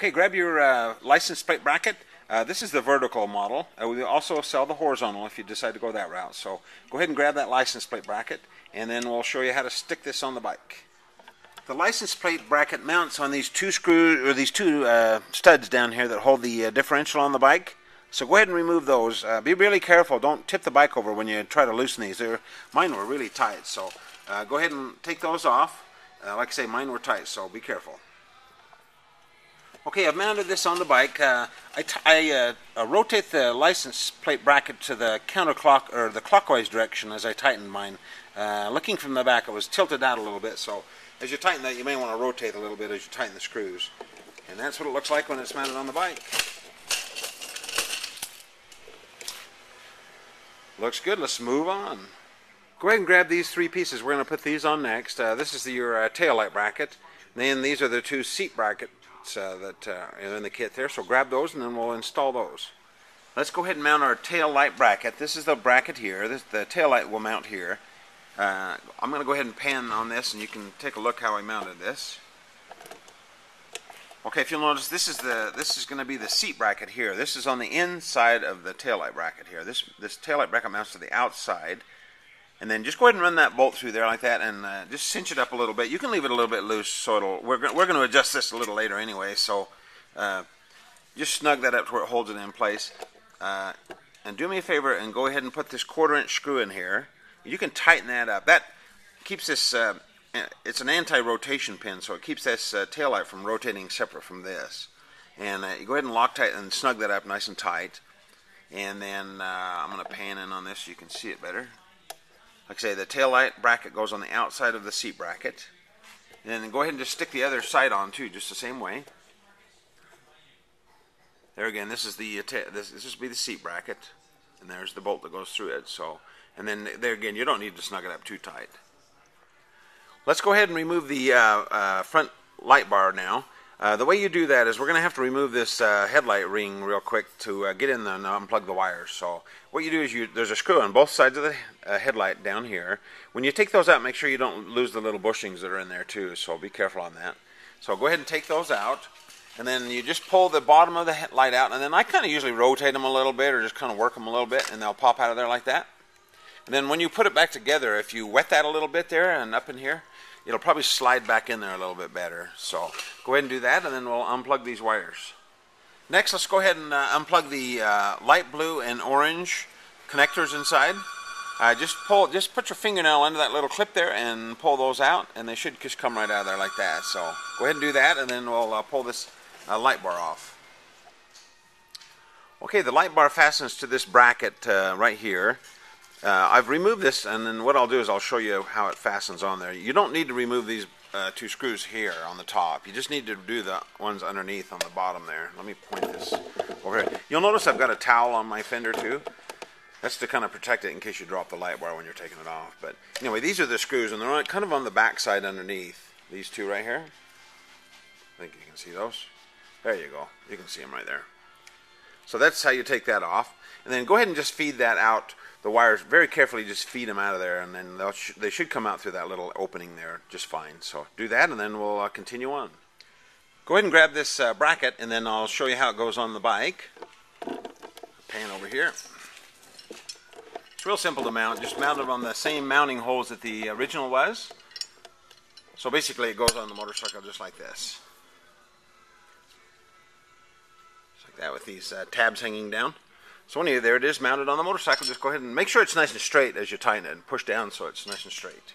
Okay, grab your license plate bracket. This is the vertical model. We also sell the horizontal if you decide to go that route. So go ahead and grab that license plate bracket, and then we'll show you how to stick this on the bike. The license plate bracket mounts on these two screws, or these two studs down here that hold the differential on the bike. So go ahead and remove those. Be really careful. Don't tip the bike over when you try to loosen these. Mine were really tight, so go ahead and take those off. Like I say, mine were tight, so be careful. Okay, I've mounted this on the bike. I rotate the license plate bracket to the counterclock or the clockwise direction as I tightened mine. Looking from the back, it was tilted out a little bit, so as you tighten that, you may want to rotate a little bit as you tighten the screws. And that's what it looks like when it's mounted on the bike. Looks good. Let's move on. Go ahead and grab these three pieces. We're going to put these on next. This is your taillight bracket. And then these are the two seat brackets that are in the kit there. So grab those and then we'll install those. Let's go ahead and mount our taillight bracket. This is the bracket here. The taillight will mount here. I'm going to go ahead and pan on this and you can take a look how I mounted this. Okay, if you'll notice, this is going to be the seat bracket here. This is on the inside of the taillight bracket here. This taillight bracket mounts to the outside. And then just go ahead and run that bolt through there like that, and just cinch it up a little bit. You can leave it a little bit loose, so we're going to adjust this a little later anyway. So just snug that up to where it holds it in place. And do me a favor and go ahead and put this 1/4-inch screw in here. You can tighten that up. That keeps this. It's an anti-rotation pin, so it keeps this taillight from rotating separate from this. And you go ahead and Loctite and snug that up nice and tight. And then I'm going to pan in on this so you can see it better. Like I say, the taillight bracket goes on the outside of the seat bracket. And then go ahead and just stick the other side on too, just the same way. There again, this will be the seat bracket, and there's the bolt that goes through it. So, and then there again, you don't need to snug it up too tight. Let's go ahead and remove the front light bar now. The way you do that is we're going to have to remove this headlight ring real quick to get in there and unplug the wires. So what you do is there's a screw on both sides of the headlight down here. When you take those out, make sure you don't lose the little bushings that are in there too, so be careful on that. So go ahead and take those out, and then you just pull the bottom of the headlight out, and then I kind of usually rotate them a little bit or just kind of work them a little bit, and they'll pop out of there like that. And then when you put it back together, if you wet that a little bit there and up in here, it'll probably slide back in there a little bit better. So go ahead and do that, and then we'll unplug these wires. Next, let's go ahead and unplug the light blue and orange connectors inside. Just put your fingernail under that little clip there and pull those out, and they should just come right out of there like that. So go ahead and do that, and then we'll pull this light bar off. Okay, the light bar fastens to this bracket right here. I've removed this, and then what I'll do is I'll show you how it fastens on there. You don't need to remove these two screws here on the top. You just need to do the ones underneath on the bottom there. Let me point this over here. You'll notice I've got a towel on my fender too. That's to kind of protect it in case you drop the light bar when you're taking it off. But anyway, these are the screws, and they're kind of on the back side underneath. These two right here. I think you can see those. There you go. You can see them right there. So that's how you take that off. And then go ahead and just feed that out. The wires, very carefully, just feed them out of there, and then they should come out through that little opening there just fine. So do that, and then we'll continue on. Go ahead and grab this bracket, and then I'll show you how it goes on the bike. Pan over here. It's real simple to mount. Just mount it on the same mounting holes that the original was. So basically, it goes on the motorcycle just like this. Just like that with these tabs hanging down. So when there it is mounted on the motorcycle, just go ahead and make sure it's nice and straight as you tighten it, and push down so it's nice and straight.